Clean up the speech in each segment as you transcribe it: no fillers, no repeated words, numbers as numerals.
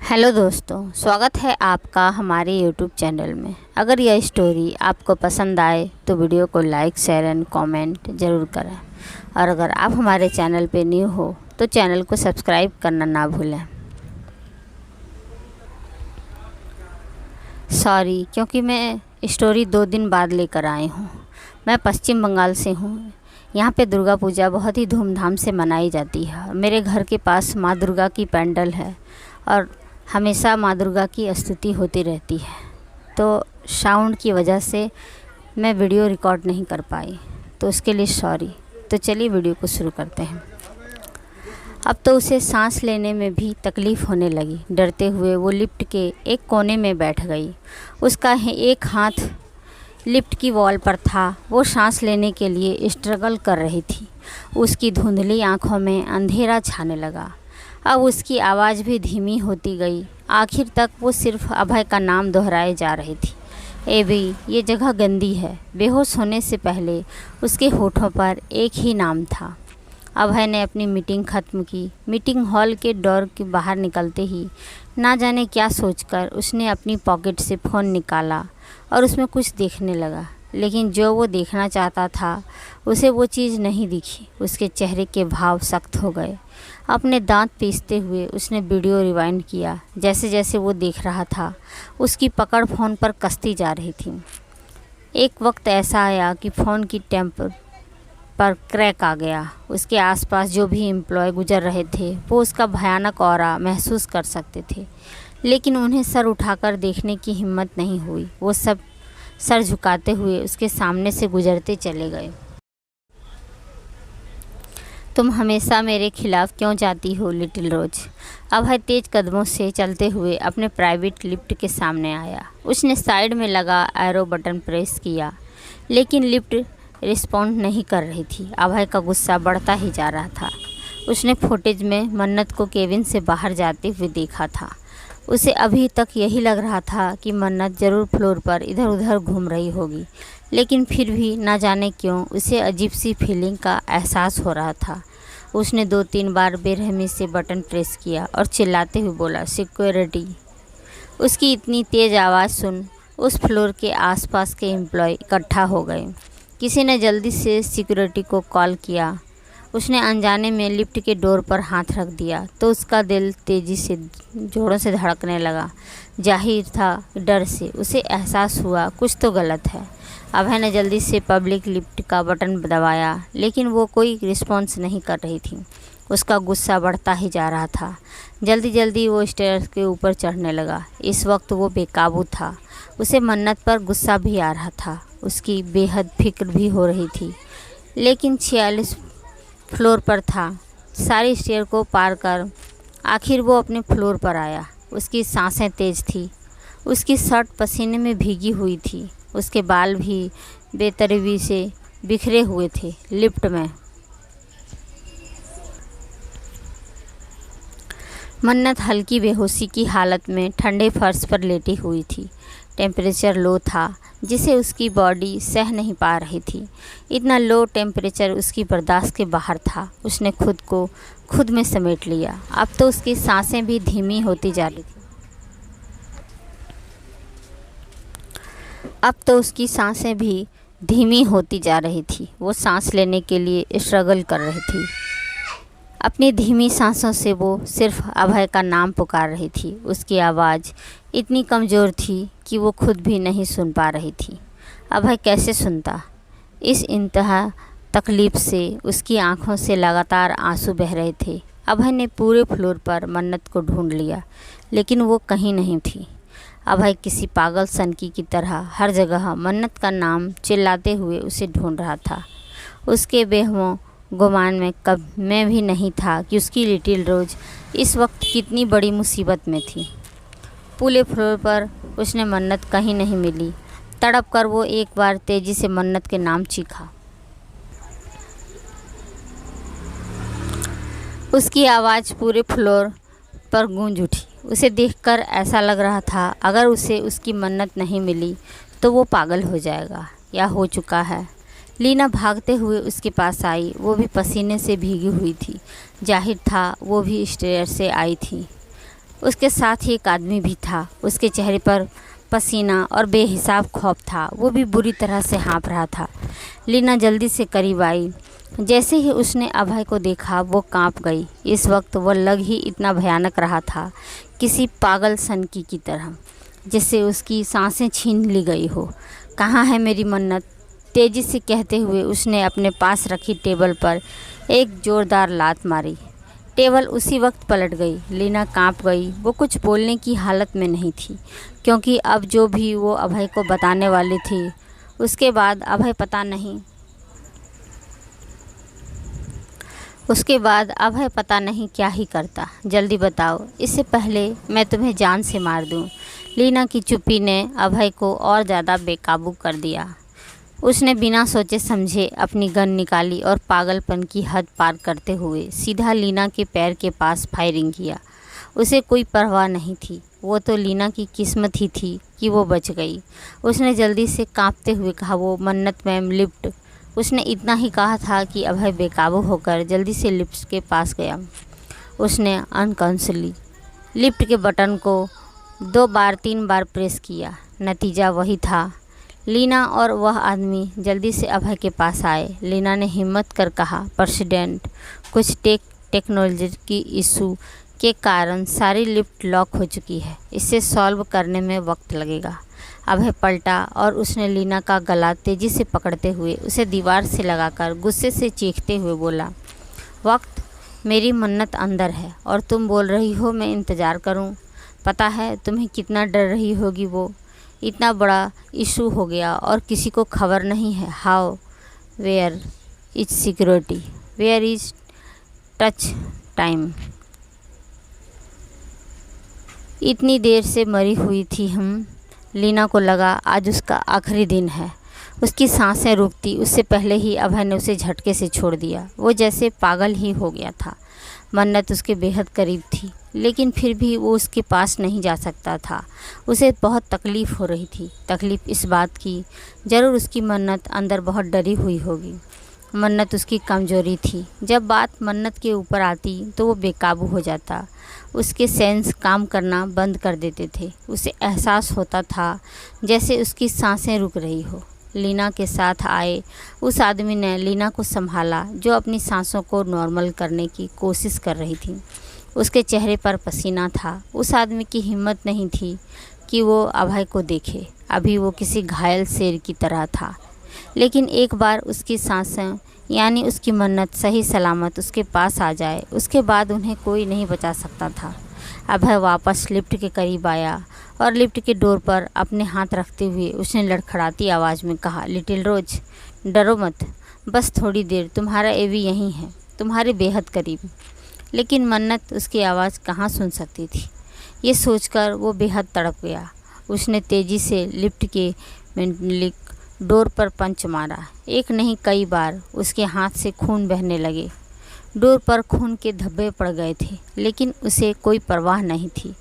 Hello दोस्तों, स्वागत है आपका हमारे यूट्यूब चैनल में। अगर यह स्टोरी आपको पसंद आए तो वीडियो को लाइक, शेयर एंड कमेंट ज़रूर करें। और अगर आप हमारे चैनल पे न्यू हो तो चैनल को सब्सक्राइब करना ना भूलें। सॉरी, क्योंकि मैं स्टोरी 2 दिन बाद लेकर आई हूँ। मैं पश्चिम बंगाल से हूँ। यहाँ पे दुर्गा पूजा बहुत ही धूमधाम से मनाई जाती है। मेरे घर के पास माँ दुर्गा की पंडाल है और हमेशा माँ दुर्गा की स्तुति होती रहती है। तो साउंड की वजह से मैं वीडियो रिकॉर्ड नहीं कर पाई, तो उसके लिए सॉरी। तो चलिए वीडियो को शुरू करते हैं। अब तो उसे सांस लेने में भी तकलीफ़ होने लगी। डरते हुए वो लिफ्ट के एक कोने में बैठ गई। उसका एक हाथ लिफ्ट की वॉल पर था। वो सांस लेने के लिए स्ट्रगल कर रही थी। उसकी धुंधली आंखों में अंधेरा छाने लगा। अब उसकी आवाज़ भी धीमी होती गई। आखिर तक वो सिर्फ अभय का नाम दोहराए जा रही थी। ए भी, ये जगह गंदी है। बेहोश होने से पहले उसके होठों पर एक ही नाम था। अभय ने अपनी मीटिंग ख़त्म की। मीटिंग हॉल के डोर के बाहर निकलते ही ना जाने क्या सोचकर उसने अपनी पॉकेट से फ़ोन निकाला और उसमें कुछ देखने लगा। लेकिन जो वो देखना चाहता था उसे वो चीज़ नहीं दिखी। उसके चेहरे के भाव सख्त हो गए। अपने दांत पीसते हुए उसने वीडियो रिवाइंड किया। जैसे जैसे वो देख रहा था उसकी पकड़ फ़ोन पर कसती जा रही थी। एक वक्त ऐसा आया कि फ़ोन की टेम्पर पर क्रैक आ गया। उसके आसपास जो भी एम्प्लॉय गुजर रहे थे वो उसका भयानक ऑरा महसूस कर सकते थे, लेकिन उन्हें सर उठाकर देखने की हिम्मत नहीं हुई। वो सब सर झुकाते हुए उसके सामने से गुजरते चले गए। तुम हमेशा मेरे खिलाफ क्यों जाती हो लिटिल रोज? अभय तेज कदमों से चलते हुए अपने प्राइवेट लिफ्ट के सामने आया। उसने साइड में लगा एरो बटन प्रेस किया, लेकिन लिफ्ट रिस्पॉन्ड नहीं कर रही थी। अभय का गुस्सा बढ़ता ही जा रहा था। उसने फुटेज में मन्नत को केबिन से बाहर जाते हुए देखा था। उसे अभी तक यही लग रहा था कि मन्नत ज़रूर फ्लोर पर इधर उधर घूम रही होगी, लेकिन फिर भी ना जाने क्यों उसे अजीब सी फीलिंग का एहसास हो रहा था। उसने 2-3 बार बेरहमी से बटन प्रेस किया और चिल्लाते हुए बोला, सिक्योरिटी। उसकी इतनी तेज़ आवाज़ सुन उस फ्लोर के आसपास के एम्प्लॉय इकट्ठा हो गए। किसी ने जल्दी से सिक्योरिटी को कॉल किया। उसने अनजाने में लिफ्ट के डोर पर हाथ रख दिया तो उसका दिल तेज़ी से जोरों से धड़कने लगा। जाहिर था डर से उसे एहसास हुआ कुछ तो गलत है। अभय ने जल्दी से पब्लिक लिफ्ट का बटन दबाया, लेकिन वो कोई रिस्पॉन्स नहीं कर रही थी। उसका गुस्सा बढ़ता ही जा रहा था। जल्दी जल्दी वो स्टेयर्स के ऊपर चढ़ने लगा। इस वक्त वो बेकाबू था। उसे मन्नत पर गुस्सा भी आ रहा था। उसकी बेहद फिक्र भी हो रही थी, लेकिन 46 फ्लोर पर था। सारी स्टेयर को पार कर आखिर वो अपने फ्लोर पर आया। उसकी सांसें तेज़ थी। उसकी शर्ट पसीने में भीगी हुई थी। उसके बाल भी बेतरतीबी से बिखरे हुए थे। लिफ्ट में मन्नत हल्की बेहोशी की हालत में ठंडे फर्श पर लेटी हुई थी। टेम्परेचर लो था, जिसे उसकी बॉडी सह नहीं पा रही थी। इतना लो टेम्परेचर उसकी बर्दाश्त के बाहर था। उसने खुद को खुद में समेट लिया। अब तो उसकी सांसें भी धीमी होती जा रही थी। वो सांस लेने के लिए स्ट्रगल कर रही थी। अपनी धीमी सांसों से वो सिर्फ अभय का नाम पुकार रही थी। उसकी आवाज़ इतनी कमज़ोर थी कि वो खुद भी नहीं सुन पा रही थी। अभय कैसे सुनता? इस इंतहा तकलीफ़ से उसकी आंखों से लगातार आंसू बह रहे थे। अभय ने पूरे फ्लोर पर मन्नत को ढूंढ लिया, लेकिन वो कहीं नहीं थी। अभय किसी पागल सनकी की तरह हर जगह मन्नत का नाम चिल्लाते हुए उसे ढूंढ रहा था। उसके बेहमों गुमान में कब में भी नहीं था कि उसकी लिटिल रोज इस वक्त कितनी बड़ी मुसीबत में थी। पूरे फ्लोर पर उसने मन्नत कहीं नहीं मिली। तड़प कर वो एक बार तेज़ी से मन्नत के नाम चीखा। उसकी आवाज़ पूरे फ्लोर पर गूंज उठी। उसे देखकर ऐसा लग रहा था अगर उसे उसकी मन्नत नहीं मिली तो वो पागल हो जाएगा या हो चुका है। लीना भागते हुए उसके पास आई। वो भी पसीने से भीगी हुई थी। जाहिर था वो भी स्टेयर से आई थी। उसके साथ ही एक आदमी भी था। उसके चेहरे पर पसीना और बेहिसाब खौफ था। वो भी बुरी तरह से हाँफ रहा था। लीना जल्दी से करीब आई। जैसे ही उसने अभय को देखा वो कांप गई। इस वक्त वह लग ही इतना भयानक रहा था, किसी पागल सनकी की तरह, जिससे उसकी सांसें छीन ली गई हो। कहाँ है मेरी मन्नत? तेज़ी से कहते हुए उसने अपने पास रखी टेबल पर एक ज़ोरदार लात मारी। टेबल उसी वक्त पलट गई। लीना कांप गई। वो कुछ बोलने की हालत में नहीं थी, क्योंकि अब जो भी वो अभय को बताने वाली थी, उसके बाद अभय पता नहीं क्या ही करता। जल्दी बताओ, इससे पहले मैं तुम्हें जान से मार दूं। लीना की चुप्पी ने अभय को और ज़्यादा बेकाबू कर दिया। उसने बिना सोचे समझे अपनी गन निकाली और पागलपन की हद पार करते हुए सीधा लीना के पैर के पास फायरिंग किया। उसे कोई परवाह नहीं थी। वो तो लीना की किस्मत ही थी कि वो बच गई। उसने जल्दी से कांपते हुए कहा, वो मन्नत मैम, लिफ्ट। उसने इतना ही कहा था कि अभय बेकाबू होकर जल्दी से लिफ्ट के पास गया। उसने अनकॉन्शियसली लिफ्ट के बटन को 2 बार 3 बार प्रेस किया। नतीजा वही था। लीना और वह आदमी जल्दी से अभय के पास आए। लीना ने हिम्मत कर कहा, प्रेसिडेंट, कुछ टेक्नोलॉजी की इशू के कारण सारी लिफ्ट लॉक हो चुकी है। इसे सॉल्व करने में वक्त लगेगा। अभय पलटा और उसने लीना का गला तेज़ी से पकड़ते हुए उसे दीवार से लगाकर गुस्से से चीखते हुए बोला, वक्त? मेरी मन्नत अंदर है और तुम बोल रही हो मैं इंतज़ार करूं? पता है तुम्हें कितना डर रही होगी वो। इतना बड़ा इशू हो गया और किसी को खबर नहीं है। How? Where is security? Where is touch time? इतनी देर से मरी हुई थी हम। लीना को लगा आज उसका आखिरी दिन है। उसकी सांसें रुकती उससे पहले ही अभय ने उसे झटके से छोड़ दिया। वो जैसे पागल ही हो गया था। मन्नत उसके बेहद करीब थी, लेकिन फिर भी वो उसके पास नहीं जा सकता था। उसे बहुत तकलीफ़ हो रही थी। तकलीफ़ इस बात की, ज़रूर उसकी मन्नत अंदर बहुत डरी हुई होगी। मन्नत उसकी कमज़ोरी थी। जब बात मन्नत के ऊपर आती तो वो बेकाबू हो जाता। उसके सेंस काम करना बंद कर देते थे। उसे एहसास होता था जैसे उसकी सांसें रुक रही हो। लीना के साथ आए उस आदमी ने लीना को संभाला, जो अपनी सांसों को नॉर्मल करने की कोशिश कर रही थी। उसके चेहरे पर पसीना था। उस आदमी की हिम्मत नहीं थी कि वो अभय को देखे। अभी वो किसी घायल शेर की तरह था। लेकिन एक बार उसकी सांसें यानी उसकी मन्नत सही सलामत उसके पास आ जाए, उसके बाद उन्हें कोई नहीं बचा सकता था। अभय वापस लिफ्ट के करीब आया और लिफ्ट के डोर पर अपने हाथ रखते हुए उसने लड़खड़ाती आवाज़ में कहा, लिटिल रोज, डरो मत, बस थोड़ी देर, तुम्हारा एवी यहीं है, तुम्हारे बेहद करीब। लेकिन मन्नत उसकी आवाज़ कहाँ सुन सकती थी। ये सोचकर वो बेहद तड़प गया। उसने तेज़ी से लिफ्ट के मेटलिक डोर पर पंच मारा। एक नहीं कई बार। उसके हाथ से खून बहने लगे। डोर पर खून के धब्बे पड़ गए थे, लेकिन उसे कोई परवाह नहीं थी।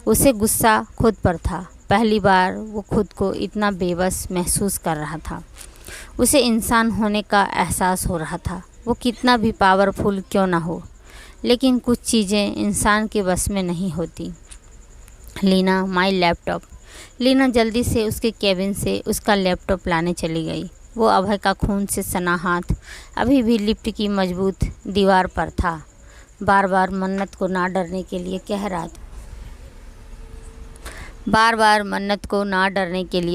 उसे गुस्सा खुद पर था। पहली बार वो खुद को इतना बेबस महसूस कर रहा था। उसे इंसान होने का एहसास हो रहा था, वो कितना भी पावरफुल क्यों ना हो। लेकिन कुछ चीज़ें इंसान के बस में नहीं होती। Leena, my laptop. लीना जल्दी से उसके केबिन से उसका लैपटॉप लाने चली गई। वो अभय का खून से सना हाथ अभी भी लिफ्ट की मजबूत दीवार पर था। बार बार मन्नत को ना डरने के लिए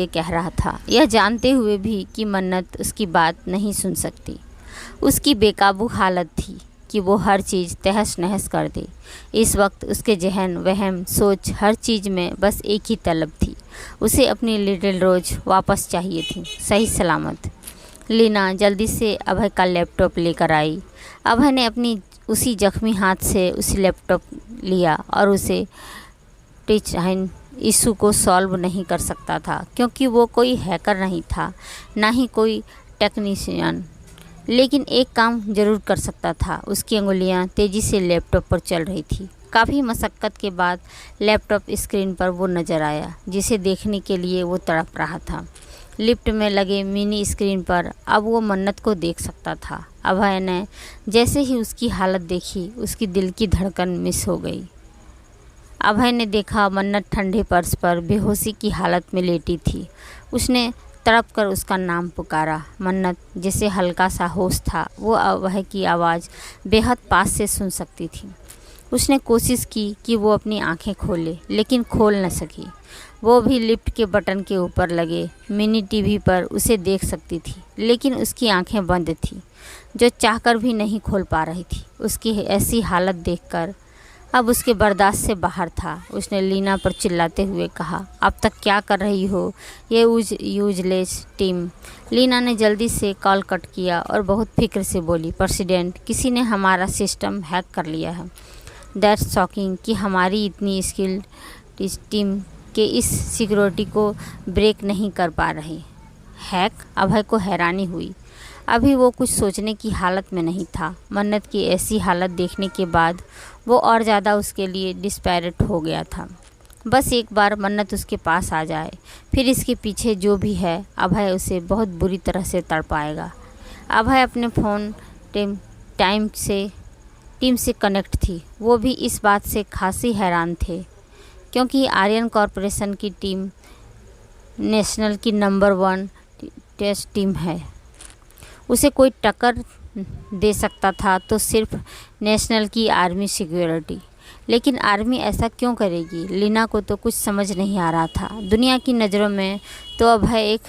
कह रहा था, यह जानते हुए भी कि मन्नत उसकी बात नहीं सुन सकती। उसकी बेकाबू हालत थी कि वो हर चीज़ तहस नहस कर दे। इस वक्त उसके जहन, वहम, सोच, हर चीज़ में बस एक ही तलब थी। उसे अपनी लिटिल रोज वापस चाहिए थी, सही सलामत। लीना जल्दी से अभय का लैपटॉप लेकर आई। अभय ने अपनी उसी जख्मी हाथ से उसी लैपटॉप लिया और उसे टच इशू को सॉल्व नहीं कर सकता था, क्योंकि वो कोई हैकर नहीं था, ना ही कोई टेक्नीशियन। लेकिन एक काम ज़रूर कर सकता था। उसकी अंगुलियां तेज़ी से लैपटॉप पर चल रही थी। काफ़ी मशक्क़त के बाद लैपटॉप स्क्रीन पर वो नज़र आया, जिसे देखने के लिए वो तड़प रहा था। लिफ्ट में लगे मिनी स्क्रीन पर अब वो मन्नत को देख सकता था। अभय ने जैसे ही उसकी हालत देखी, उसकी दिल की धड़कन मिस हो गई। अभय ने देखा मन्नत ठंडे फर्श पर बेहोशी की हालत में लेटी थी। उसने तड़प कर उसका नाम पुकारा। मन्नत, जिसे हल्का सा होश था, वो अभय की आवाज़ बेहद पास से सुन सकती थी। उसने कोशिश की कि वो अपनी आंखें खोले, लेकिन खोल न सकी। वो भी लिफ्ट के बटन के ऊपर लगे मिनी टीवी पर उसे देख सकती थी, लेकिन उसकी आंखें बंद थी, जो चाहकर भी नहीं खोल पा रही थी। उसकी ऐसी हालत देखकर अब उसके बर्दाश्त से बाहर था। उसने लीना पर चिल्लाते हुए कहा, अब तक क्या कर रही हो ये यूजलेस टीम। लीना ने जल्दी से कॉल कट किया और बहुत फिक्र से बोली, प्रेसिडेंट, किसी ने हमारा सिस्टम हैक कर लिया है। दैट्स शॉकिंग कि हमारी इतनी स्किल्ड टीम के इस सिक्योरिटी को ब्रेक नहीं कर पा रही। हैक? अभय को हैरानी हुई। अभी वो कुछ सोचने की हालत में नहीं था। मन्नत की ऐसी हालत देखने के बाद वो और ज़्यादा उसके लिए डिस्पैरेट हो गया था। बस एक बार मन्नत उसके पास आ जाए, फिर इसके पीछे जो भी है, अभय उसे बहुत बुरी तरह से तड़पाएगा। अभय अपने फ़ोन टीम से कनेक्ट थी। वो भी इस बात से खासी हैरान थे, क्योंकि आर्यन कॉरपोरेशन की टीम नेशनल की नंबर 1 टेस्ट टीम है। उसे कोई टक्कर दे सकता था तो सिर्फ नेशनल की आर्मी सिक्योरिटी। लेकिन आर्मी ऐसा क्यों करेगी? लीना को तो कुछ समझ नहीं आ रहा था। दुनिया की नज़रों में तो अभय एक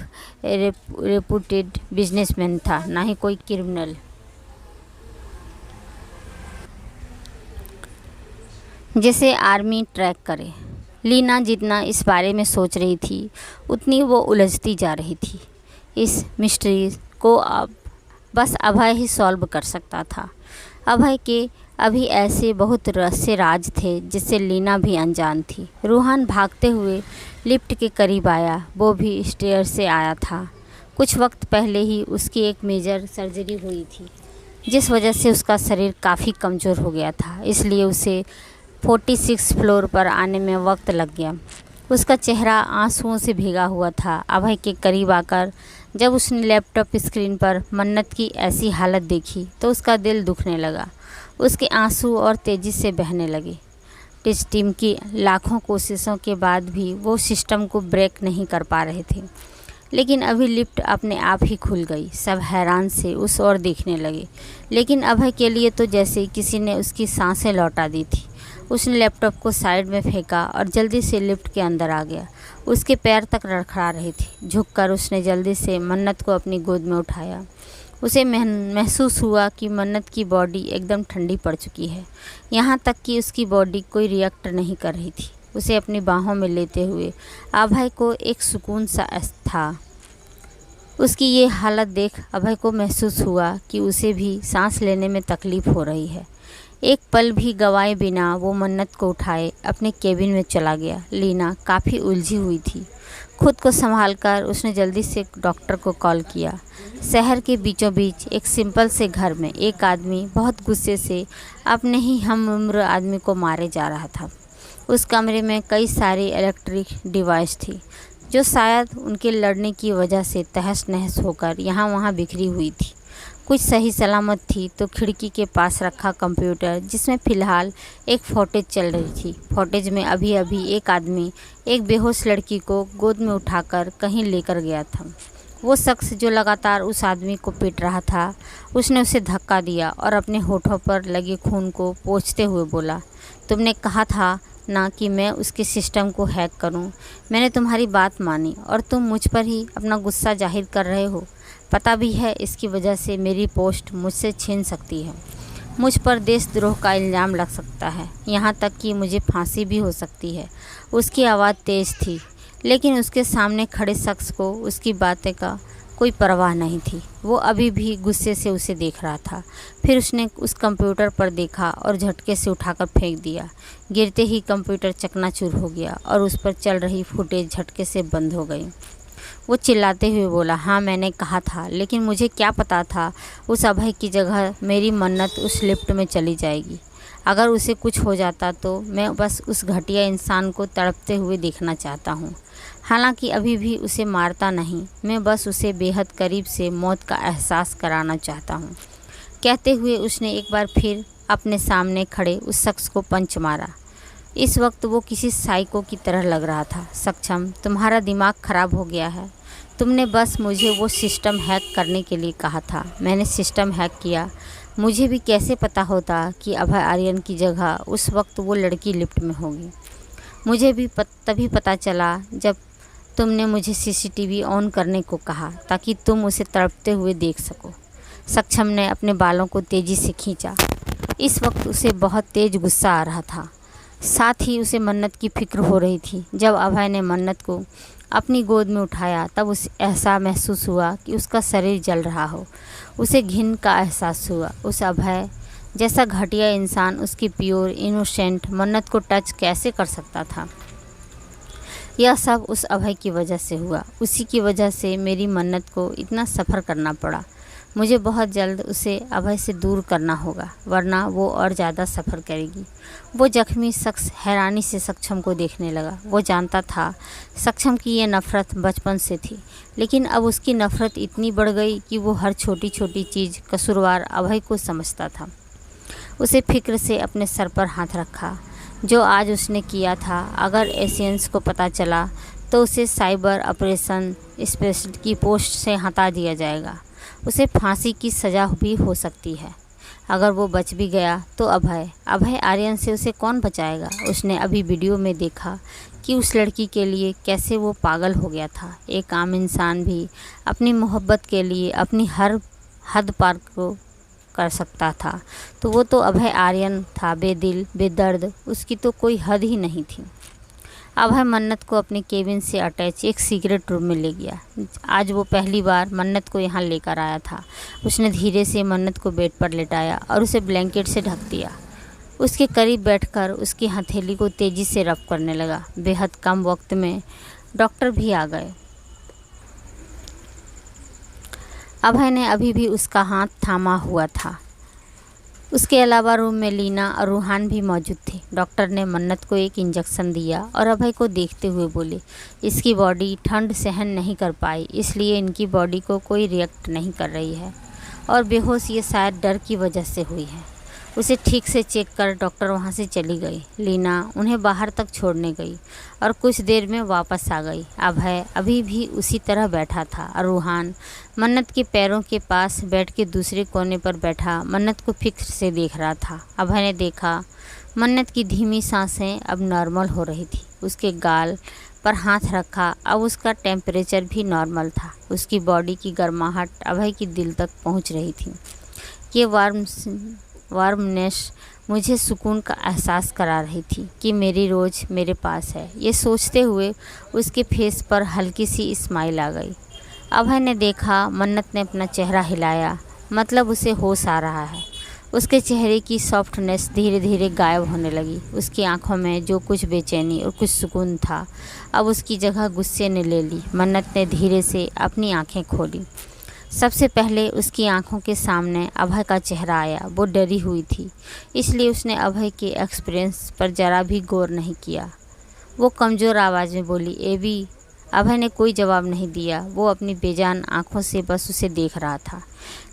रेपुटेड बिजनेसमैन था, ना ही कोई क्रिमिनल। जैसे आर्मी ट्रैक करे। लीना जितना इस बारे में सोच रही थी, उतनी वो उलझती जा रही थी। इस मिस्ट्री को अब बस अभय ही सॉल्व कर सकता था। अभय के अभी ऐसे बहुत रहस्य राज थे जिससे लीना भी अनजान थी। रूहान भागते हुए लिफ्ट के करीब आया। वो भी स्टेयर से आया था। कुछ वक्त पहले ही उसकी एक मेजर सर्जरी हुई थी, जिस वजह से उसका शरीर काफ़ी कमज़ोर हो गया था। इसलिए उसे 46 फ्लोर पर आने में वक्त लग गया। उसका चेहरा आंसुओं से भीगा हुआ था। अभय के करीब आकर जब उसने लैपटॉप स्क्रीन पर मन्नत की ऐसी हालत देखी तो उसका दिल दुखने लगा। उसके आंसू और तेज़ी से बहने लगे। टेस्ट टीम की लाखों कोशिशों के बाद भी वो सिस्टम को ब्रेक नहीं कर पा रहे थे। लेकिन अभी लिफ्ट अपने आप ही खुल गई। सब हैरान से उस ओर देखने लगे, लेकिन अभय के लिए तो जैसे किसी ने उसकी सांसें लौटा दी थी। उसने लैपटॉप को साइड में फेंका और जल्दी से लिफ्ट के अंदर आ गया। उसके पैर तक लड़खड़ा रहे थे। झुककर उसने जल्दी से मन्नत को अपनी गोद में उठाया। उसे महसूस हुआ कि मन्नत की बॉडी एकदम ठंडी पड़ चुकी है, यहाँ तक कि उसकी बॉडी कोई रिएक्ट नहीं कर रही थी। उसे अपनी बाहों में लेते हुए अभय को एक सुकून सा था। उसकी ये हालत देख अभय को महसूस हुआ कि उसे भी सांस लेने में तकलीफ़ हो रही है। एक पल भी गंवाए बिना वो मन्नत को उठाए अपने केबिन में चला गया। लीना काफ़ी उलझी हुई थी। खुद को संभालकर उसने जल्दी से डॉक्टर को कॉल किया। शहर के बीचों बीच एक सिंपल से घर में एक आदमी बहुत गुस्से से अपने ही हम उम्र आदमी को मारे जा रहा था। उस कमरे में कई सारी इलेक्ट्रिक डिवाइस थी, जो शायद उनके लड़ने की वजह से तहस नहस होकर यहाँ वहाँ बिखरी हुई थी। कुछ सही सलामत थी तो खिड़की के पास रखा कंप्यूटर, जिसमें फ़िलहाल एक फुटेज चल रही थी। फुटेज में अभी अभी एक आदमी एक बेहोश लड़की को गोद में उठाकर कहीं लेकर गया था। वो शख्स जो लगातार उस आदमी को पीट रहा था, उसने उसे धक्का दिया और अपने होठों पर लगे खून को पोंछते हुए बोला, तुमने कहा था ना कि मैं उसके सिस्टम को हैक करूं। मैंने तुम्हारी बात मानी और तुम मुझ पर ही अपना गुस्सा जाहिर कर रहे हो। पता भी है इसकी वजह से मेरी पोस्ट मुझसे छीन सकती है। मुझ पर देशद्रोह का इल्ज़ाम लग सकता है, यहाँ तक कि मुझे फांसी भी हो सकती है। उसकी आवाज़ तेज़ थी, लेकिन उसके सामने खड़े शख्स को उसकी बातें का कोई परवाह नहीं थी। वो अभी भी गुस्से से उसे देख रहा था। फिर उसने उस कंप्यूटर पर देखा और झटके से उठाकर फेंक दिया। गिरते ही कंप्यूटर चकनाचूर हो गया और उस पर चल रही फुटेज झटके से बंद हो गई। वो चिल्लाते हुए बोला, हाँ मैंने कहा था, लेकिन मुझे क्या पता था उस अभय की जगह मेरी मन्नत उस लिफ्ट में चली जाएगी। अगर उसे कुछ हो जाता तो मैं बस उस घटिया इंसान को तड़पते हुए देखना चाहता हूँ। हालांकि अभी भी उसे मारता नहीं, मैं बस उसे बेहद करीब से मौत का एहसास कराना चाहता हूँ। कहते हुए उसने एक बार फिर अपने सामने खड़े उस शख्स को पंच मारा। इस वक्त वो किसी साइको की तरह लग रहा था। सक्षम, तुम्हारा दिमाग ख़राब हो गया है। तुमने बस मुझे वो सिस्टम हैक करने के लिए कहा था। मैंने सिस्टम हैक किया। मुझे भी कैसे पता होता कि अभय आर्यन की जगह उस वक्त वो लड़की लिफ्ट में होगी। मुझे भी तभी पता चला जब तुमने मुझे सीसीटीवी ऑन करने को कहा ताकि तुम उसे तड़पते हुए देख सको। सक्षम ने अपने बालों को तेज़ी से खींचा। इस वक्त उसे बहुत तेज़ गुस्सा आ रहा था। साथ ही उसे मन्नत की फ़िक्र हो रही थी। जब अभय ने मन्नत को अपनी गोद में उठाया तब उसे ऐसा महसूस हुआ कि उसका शरीर जल रहा हो। उसे घिन का एहसास हुआ। उस अभय जैसा घटिया इंसान उसकी प्योर इनोसेंट मन्नत को टच कैसे कर सकता था। यह सब उस अभय की वजह से हुआ। उसी की वजह से मेरी मन्नत को इतना सफ़र करना पड़ा। मुझे बहुत जल्द उसे अभय से दूर करना होगा, वरना वो और ज़्यादा सफ़र करेगी। वो जख्मी शख्स हैरानी से सक्षम को देखने लगा। वो जानता था सक्षम की ये नफ़रत बचपन से थी, लेकिन अब उसकी नफ़रत इतनी बढ़ गई कि वो हर छोटी छोटी चीज़ कसूरवार अभय को समझता था। उसे फिक्र से अपने सर पर हाथ रखा। जो आज उसने किया था, अगर एशियंस को पता चला तो उसे साइबर ऑपरेशन स्पेशलिस्ट की पोस्ट से हटा दिया जाएगा। उसे फांसी की सज़ा भी हो सकती है। अगर वो बच भी गया तो अभय आर्यन से उसे कौन बचाएगा। उसने अभी वीडियो में देखा कि उस लड़की के लिए कैसे वो पागल हो गया था। एक आम इंसान भी अपनी मोहब्बत के लिए अपनी हर हद पार को कर सकता था, तो वो तो अभय आर्यन था, बेदिल बेदर्द। उसकी तो कोई हद ही नहीं थी। अभय मन्नत को अपने केबिन से अटैच एक सीक्रेट रूम में ले गया। आज वो पहली बार मन्नत को यहाँ लेकर आया था। उसने धीरे से मन्नत को बेड पर लेटाया और उसे ब्लैंकेट से ढक दिया। उसके करीब बैठकर उसकी हथेली को तेज़ी से रब करने लगा। बेहद कम वक्त में डॉक्टर भी आ गए। अभय ने अभी भी उसका हाथ थामा हुआ था। उसके अलावा रूम में लीना और रूहान भी मौजूद थे। डॉक्टर ने मन्नत को एक इंजेक्शन दिया और अभय को देखते हुए बोले, इसकी बॉडी ठंड सहन नहीं कर पाई, इसलिए इनकी बॉडी को कोई रिएक्ट नहीं कर रही है और बेहोश ये शायद डर की वजह से हुई है। उसे ठीक से चेक कर डॉक्टर वहाँ से चली गई। लीना उन्हें बाहर तक छोड़ने गई और कुछ देर में वापस आ गई। अभय अभी भी उसी तरह बैठा था और रूहान मन्नत के पैरों के पास बेड के दूसरे कोने पर बैठा मन्नत को फिक्र से देख रहा था। अभय ने देखा मन्नत की धीमी सांसें अब नॉर्मल हो रही थी। उसके गाल पर हाथ रखा, अब उसका टेम्परेचर भी नॉर्मल था। उसकी बॉडी की गर्माहट अभय की दिल तक पहुँच रही थी। ये वार्मनेस मुझे सुकून का एहसास करा रही थी कि मेरी रोज़ मेरे पास है। ये सोचते हुए उसके फेस पर हल्की सी स्माइल आ गई। अभय ने देखा मन्नत ने अपना चेहरा हिलाया, मतलब उसे होश आ रहा है। उसके चेहरे की सॉफ्टनेस धीरे धीरे गायब होने लगी। उसकी आंखों में जो कुछ बेचैनी और कुछ सुकून था, अब उसकी जगह गुस्से ने ले ली। मन्नत ने धीरे से अपनी आंखें खोली। सबसे पहले उसकी आंखों के सामने अभय का चेहरा आया। वो डरी हुई थी, इसलिए उसने अभय के एक्सपीरियंस पर ज़रा भी गौर नहीं किया। वो कमज़ोर आवाज़ में बोली, एबी। अभय ने कोई जवाब नहीं दिया। वो अपनी बेजान आंखों से बस उसे देख रहा था।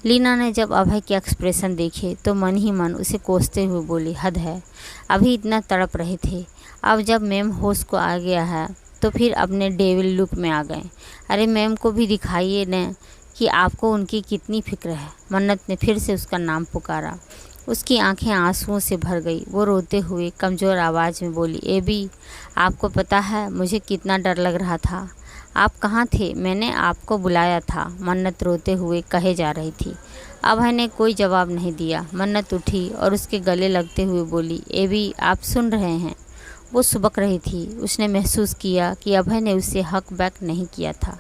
लीना ने जब अभय के एक्सप्रेशन देखे तो मन ही मन उसे कोसते हुए बोली, हद है, अभी इतना तड़प रहे थे, अब जब मैम होश को आ गया है तो फिर अपने डेविल लुक में आ गए। अरे मैम को भी दिखाइए न कि आपको उनकी कितनी फिक्र है। मन्नत ने फिर से उसका नाम पुकारा। उसकी आंखें आंसुओं से भर गई। वो रोते हुए कमज़ोर आवाज़ में बोली, एबी, आपको पता है मुझे कितना डर लग रहा था। आप कहाँ थे? मैंने आपको बुलाया था, मन्नत रोते हुए कहे जा रही थी। अभय ने कोई जवाब नहीं दिया। मन्नत उठी और उसके गले लगते हुए बोली, एबी, आप सुन रहे हैं? वो सुबक रही थी। उसने महसूस किया कि अभय ने उसे हक बैक नहीं किया था।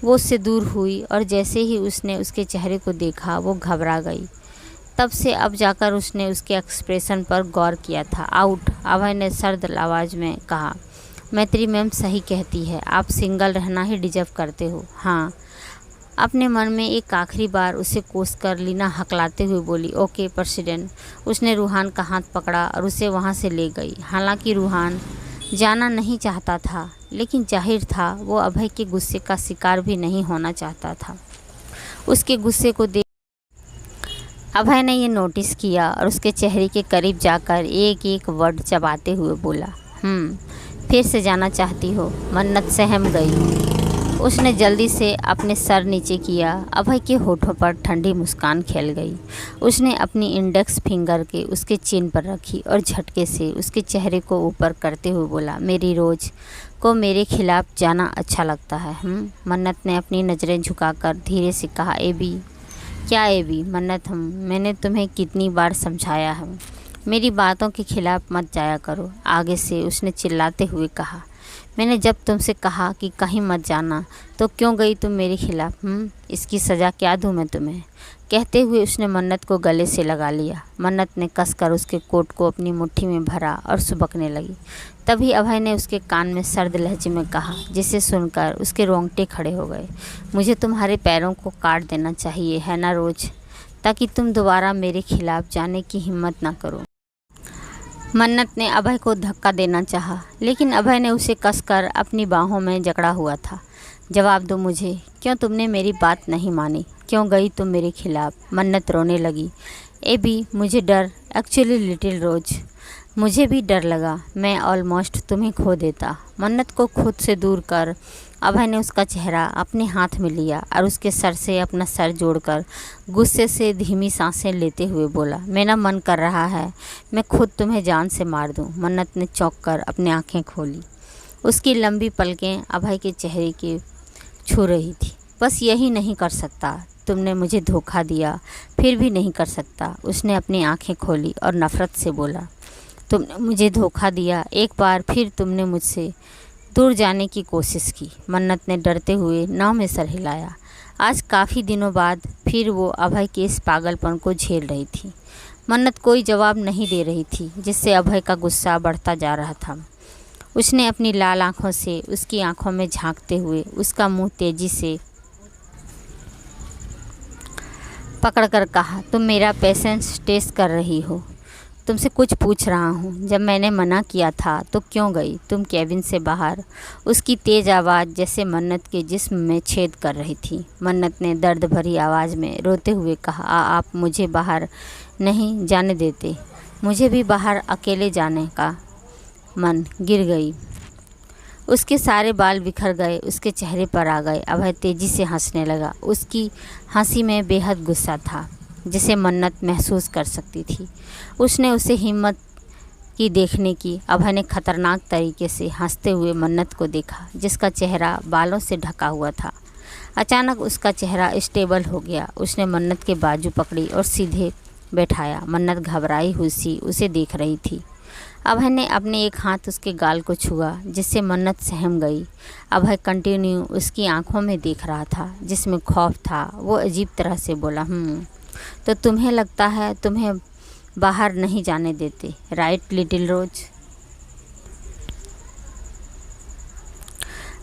वो उससे दूर हुई और जैसे ही उसने उसके चेहरे को देखा वो घबरा गई। तब से अब जाकर उसने उसके एक्सप्रेशन पर गौर किया था। आउट, अभय ने सर्द आवाज़ में कहा। मैत्री मैम सही कहती है, आप सिंगल रहना ही डिजर्व करते हो। हाँ, अपने मन में एक आखिरी बार उसे कोसकर लीना हकलाते हुए बोली, ओके प्रेसिडेंट। उसने रूहान का हाथ पकड़ा और उसे वहाँ से ले गई। हालांकि रूहान जाना नहीं चाहता था, लेकिन जाहिर था वो अभय के गुस्से का शिकार भी नहीं होना चाहता था। उसके गुस्से को देख अभय ने ये नोटिस किया और उसके चेहरे के करीब जाकर एक एक वर्ड चबाते हुए बोला, फिर से जाना चाहती हो? मन्नत सहम गई। उसने जल्दी से अपने सर नीचे किया। अभय के होठों पर ठंडी मुस्कान खेल गई। उसने अपनी इंडेक्स फिंगर के उसके चिन पर रखी और झटके से उसके चेहरे को ऊपर करते हुए बोला, मेरी रोज़ को मेरे खिलाफ जाना अच्छा लगता है। मन्नत ने अपनी नज़रें झुकाकर धीरे से कहा, एबी। क्या एबी? मन्नत, मैंने तुम्हें कितनी बार समझाया है, मेरी बातों के खिलाफ मत जाया करो। आगे से उसने चिल्लाते हुए कहा, मैंने जब तुमसे कहा कि कहीं मत जाना तो क्यों गई तुम मेरे खिलाफ? इसकी सज़ा क्या दूँ मैं तुम्हें? कहते हुए उसने मन्नत को गले से लगा लिया। मन्नत ने कसकर उसके कोट को अपनी मुट्ठी में भरा और सुबकने लगी। तभी अभय ने उसके कान में सर्द लहजे में कहा, जिसे सुनकर उसके रोंगटे खड़े हो गए, मुझे तुम्हारे पैरों को काट देना चाहिए है ना रोज़, ताकि तुम दोबारा मेरे खिलाफ जाने की हिम्मत ना करो। मन्नत ने अभय को धक्का देना चाहा, लेकिन अभय ने उसे कसकर अपनी बाहों में जकड़ा हुआ था। जवाब दो मुझे, क्यों तुमने मेरी बात नहीं मानी? क्यों गई तुम मेरे खिलाफ? मन्नत रोने लगी। एबी, मुझे डर, एक्चुअली लिटिल रोज, मुझे भी डर लगा, मैं ऑलमोस्ट तुम्हें खो देता। मन्नत को खुद से दूर कर अभय ने उसका चेहरा अपने हाथ में लिया और उसके सर से अपना सर जोड़कर गुस्से से धीमी सांसें लेते हुए बोला, मेरा मन कर रहा है मैं खुद तुम्हें जान से मार दूं। मन्नत ने चौंक कर अपनी आंखें खोली। उसकी लंबी पलकें अभय के चेहरे के छू रही थी। बस यही नहीं कर सकता, तुमने मुझे धोखा दिया, फिर भी नहीं कर सकता। उसने अपनी आंखें खोली और नफ़रत से बोला, तुमने मुझे धोखा दिया, एक बार फिर तुमने मुझसे दूर जाने की कोशिश की। मन्नत ने डरते हुए नाव में सर हिलाया। आज काफ़ी दिनों बाद फिर वो अभय के इस पागलपन को झेल रही थी। मन्नत कोई जवाब नहीं दे रही थी, जिससे अभय का गुस्सा बढ़ता जा रहा था। उसने अपनी लाल आंखों से उसकी आंखों में झांकते हुए उसका मुंह तेजी से पकड़कर कहा, तुम मेरा पेशेंस टेस्ट कर रही हो? तुमसे कुछ पूछ रहा हूँ। जब मैंने मना किया था तो क्यों गई तुम केबिन से बाहर? उसकी तेज़ आवाज़ जैसे मन्नत के जिस्म में छेद कर रही थी। मन्नत ने दर्द भरी आवाज़ में रोते हुए कहा, आप मुझे बाहर नहीं जाने देते, मुझे भी बाहर अकेले जाने का मन। गिर गई। उसके सारे बाल बिखर गए, उसके चेहरे पर आ गए। अभय तेज़ी से हंसने लगा। उसकी हंसी में बेहद गुस्सा था, जिसे मन्नत महसूस कर सकती थी। उसने उसे हिम्मत की देखने की। अभय ने खतरनाक तरीके से हंसते हुए मन्नत को देखा, जिसका चेहरा बालों से ढका हुआ था। अचानक उसका चेहरा स्टेबल हो गया। उसने मन्नत के बाजू पकड़ी और सीधे बैठाया। मन्नत घबराई हुई सी उसे देख रही थी। अभय ने अपने एक हाथ उसके गाल को छुआ, जिससे मन्नत सहम गई। अभय कंटिन्यू उसकी आंखों में देख रहा था, जिसमें खौफ था। वो अजीब तरह से बोला, तो तुम्हें लगता है तुम्हें बाहर नहीं जाने देते, राइट लिटिल रोज?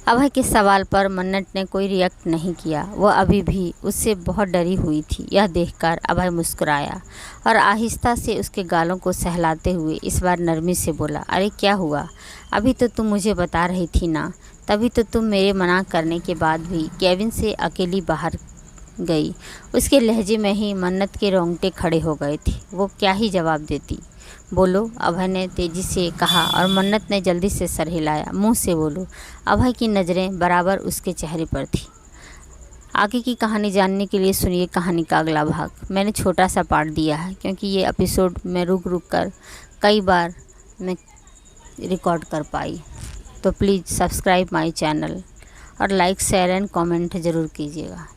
अभय के सवाल पर मन्नत ने कोई रिएक्ट नहीं किया। वह अभी भी उससे बहुत डरी हुई थी। यह देखकर अभय मुस्कुराया और आहिस्ता से उसके गालों को सहलाते हुए इस बार नरमी से बोला, अरे क्या हुआ? अभी तो तुम मुझे बता रही थी ना, तभी तो तुम मेरे मना करने के बाद भी केबिन से अकेली बाहर गई। उसके लहजे में ही मन्नत के रोंगटे खड़े हो गए थे। वो क्या ही जवाब देती? बोलो, अभय ने तेज़ी से कहा और मन्नत ने जल्दी से सर हिलाया। मुंह से बोलो। अभय की नज़रें बराबर उसके चेहरे पर थी। आगे की कहानी जानने के लिए सुनिए कहानी का अगला भाग। मैंने छोटा सा पार्ट दिया है, क्योंकि ये एपिसोड में रुक रुक कर कई बार मैं रिकॉर्ड कर पाई। तो प्लीज़ सब्सक्राइब माई चैनल और लाइक, शेयर एंड कमेंट ज़रूर कीजिएगा।